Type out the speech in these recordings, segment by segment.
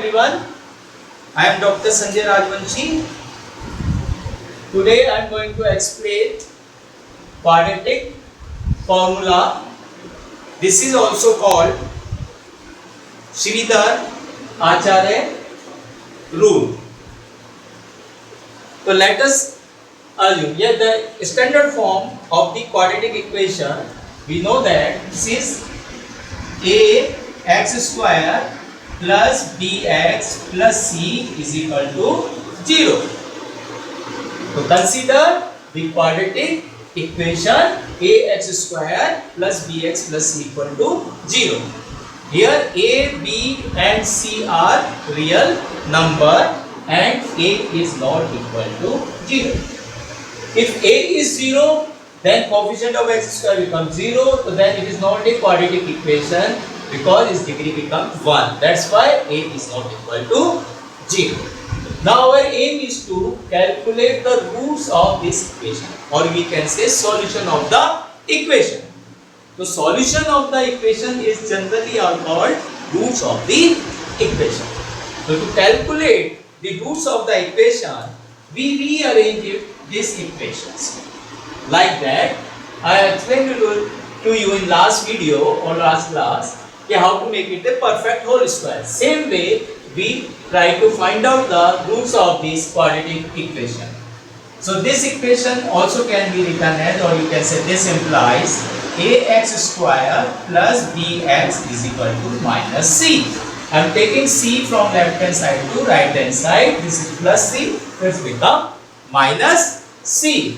everyone. I am Dr. Sanjay Rajvanshi. Today I am going to explain quadratic formula. This is also called Sridhar Acharya rule. So let us assume here the standard form of the quadratic equation. We know that this is ax square plus bx plus c is equal to 0. So consider the quadratic equation ax square plus bx plus c equal to 0. Here a, b and c are real number and a is not equal to 0. If a is 0, then coefficient of x square becomes 0, so then it is not a quadratic equation because its degree becomes 1. That's why a is not equal to 0. Now our aim is to calculate the roots of this equation, or we can say solution of the equation. The solution of the equation is generally called roots of the equation. So to calculate the roots of the equation, we rearrange these equations like that. I explained to you in last video or last class how to make it a perfect whole square. Same way we try to find out the roots of this quadratic equation. So this equation also can be written as, or you can say this implies ax square plus bx is equal to minus c. I am taking c from left hand side to right hand side. This is plus c, this become minus c.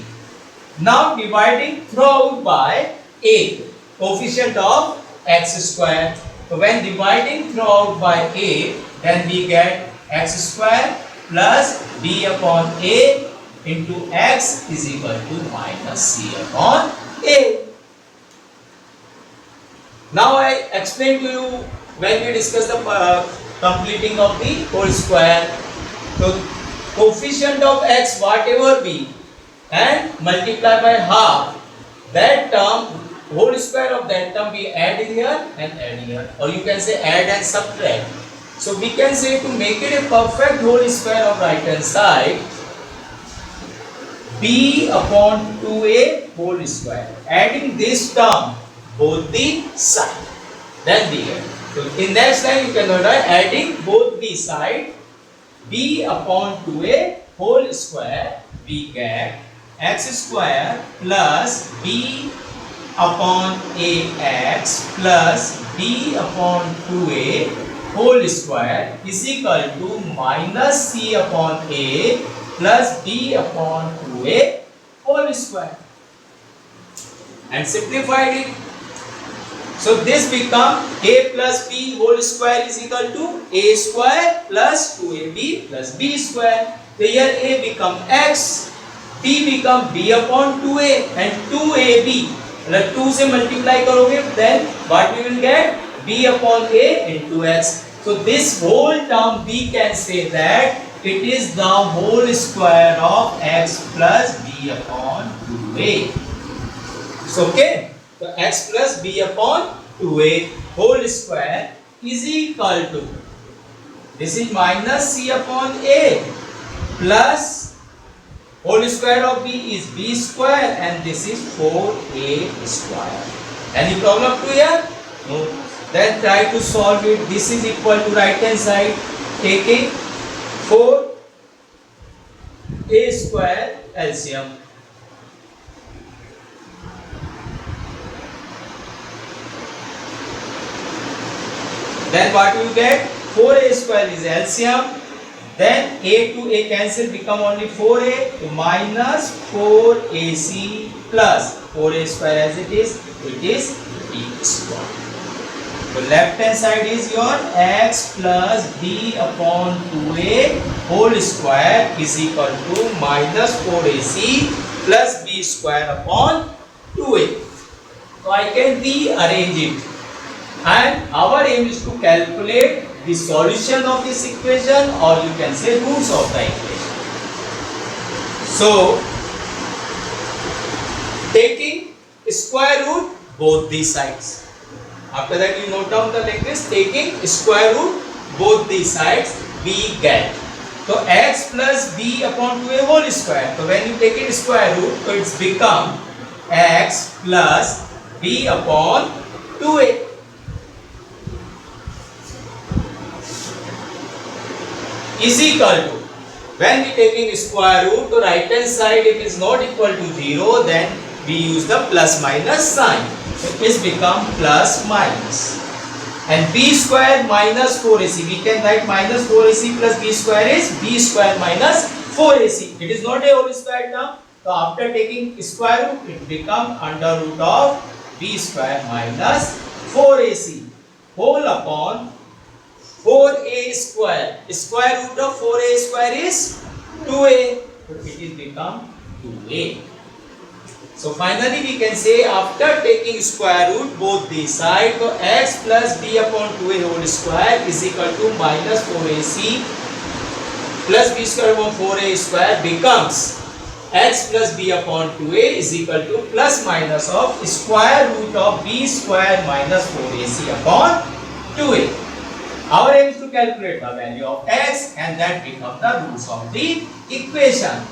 Now dividing throughout by a, coefficient of x square. So when dividing throughout by a, then we get x square plus b upon a into x is equal to minus c upon a. Now I explain to you when we discuss the completing of the whole square. So coefficient of x whatever be and multiply by half, that term, whole square of that term we add here and add here, or you can say add and subtract. So we can say to make it a perfect whole square of right hand side, b upon 2a whole square, adding this term both the side, then we get. So in next line you can write adding both the side, b upon 2a whole square, we get x square plus b upon ax plus b upon 2a whole square is equal to minus c upon a plus b upon 2a whole square, and simplified it. So this become a plus b whole square is equal to a square plus 2ab plus b square. So here a become x, b become b upon 2a and 2ab. अगर 2 से multiply करोगे then what we will get? b upon a into x. So this whole term we can say that it is the whole square of x plus b upon 2a. It's okay? So x plus b upon 2a whole square is equal to, this is minus c upon a plus whole square of b is b square and this is 4a square. Any problem to here? No. Then try to solve it. This is equal to right hand side, taking 4a square LCM. Then what you get? 4a square is LCM. Then a to a cancel, become only 4a, to minus 4ac plus 4a square as it is b square. So left hand side is your x plus b upon 2a whole square is equal to minus 4ac plus b square upon 2a. So I can rearrange it, and our aim is to calculate the solution of this equation, or you can say roots of the equation. So taking square root both these sides. After that you note down the like this, taking square root both the sides, we get. So x plus b upon 2a whole square. So when you take it square root, so it's become x plus b upon 2a. Is equal to, when we taking square root to right hand side, if it is not equal to 0, then we use the plus minus sign. So it is become plus minus. And b square minus 4ac, we can write minus 4ac plus b square is b square minus 4ac. It is not a whole square term. So after taking square root, it becomes under root of b square minus 4ac whole upon 4a square. Square root of 4a square is 2a. So it is become 2a. So finally we can say, after taking square root both these sides, so x plus b upon 2a whole square is equal to minus 4ac plus b square upon 4a square becomes x plus b upon 2a is equal to plus minus of square root of b square minus 4ac upon 2a. Our aim is to calculate the value of x and that become the roots of the equation.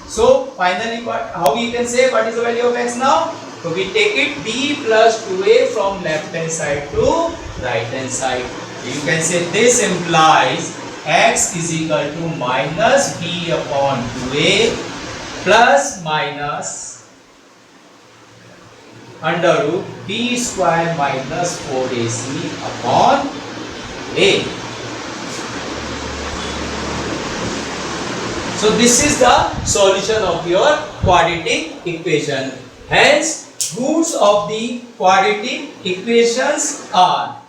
So finally, how we can say what is the value of x now? So we take it b plus 2a from left hand side to right hand side. You can say this implies x is equal to minus b upon 2a plus minus under root b square minus 4ac upon a. So this is the solution of your quadratic equation. Hence, roots of the quadratic equations are,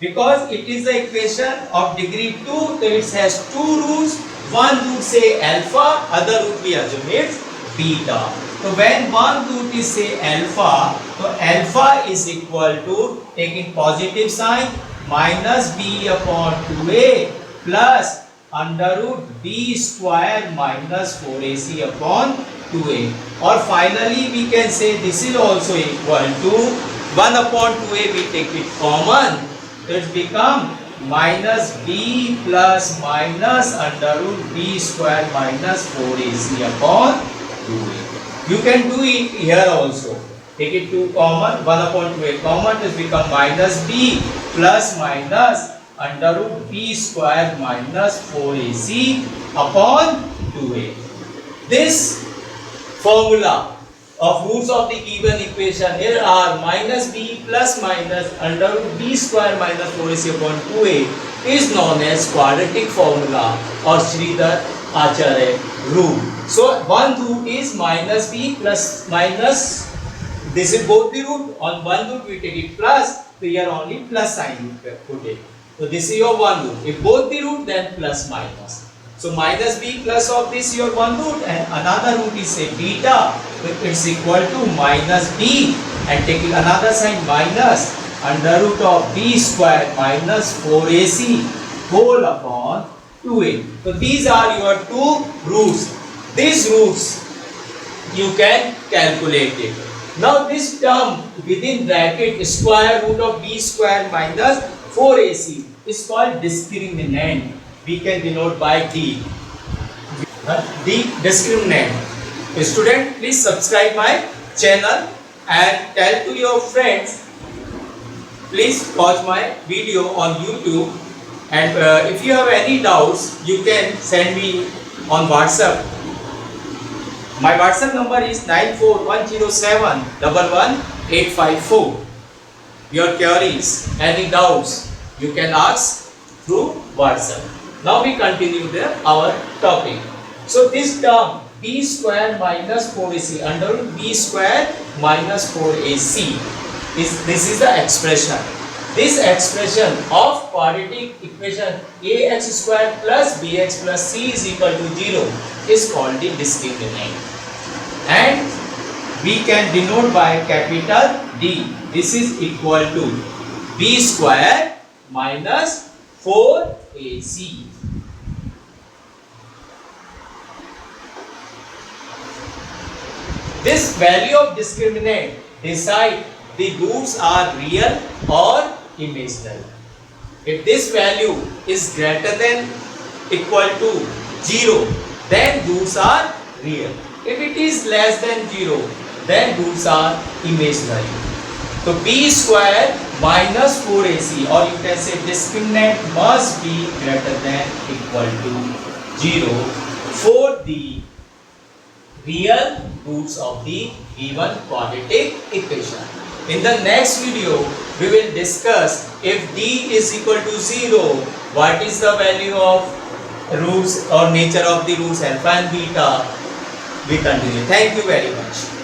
because it is the equation of degree 2, so it has two roots. One root say alpha, other root we assume it's beta. So when one root is say alpha, so alpha is equal to, taking positive sign, minus b upon 2a plus under root b square minus 4ac upon 2a. Or finally we can say this is also equal to 1 upon 2a, we take it common, so it become minus b plus minus under root b square minus 4ac upon 2a. You can do it here also. Take it to common, 1 upon 2a common, it become minus b plus minus under root b square minus 4ac upon 2a. This formula of roots of the given equation here are minus b plus minus under root b square minus 4ac upon 2a is known as quadratic formula or Sridhar Acharya rule. So one root is minus b plus minus. This is both the root. On one root we take it plus, so here only plus sign you put it. So this is your one root. If both the root, then plus minus. So minus b plus of this your one root and another root is say beta, so it's equal to minus b and taking another sign minus under root of b square minus 4ac whole upon 2a. So these are your two roots. These roots you can calculate it. Now this term within bracket square root of b square minus 4ac is called discriminant. We can denote by D. D discriminant. Student, please subscribe my channel and tell to your friends. Please watch my video on YouTube, and if you have any doubts, you can send me on WhatsApp. My WhatsApp number is 94107118854. Your queries, any doubts, you can ask through WhatsApp. Now we continue our topic. So this term b square minus 4ac under root b square minus 4ac this is the expression. This expression of quadratic equation ax square plus bx plus c is equal to 0 is called the discriminant, and we can denote by capital D. This is equal to b square minus 4ac. This value of discriminant decide the roots are real or imaginary. If this value is greater than equal to 0, then roots are real. If it is less than 0, then roots are imaginary. So b square minus 4ac, or you can say discriminant must be greater than equal to 0 for the real roots of the given quadratic equation. In the next video, we will discuss if d is equal to 0, what is the value of roots or nature of the roots alpha and beta. We continue. Thank you very much.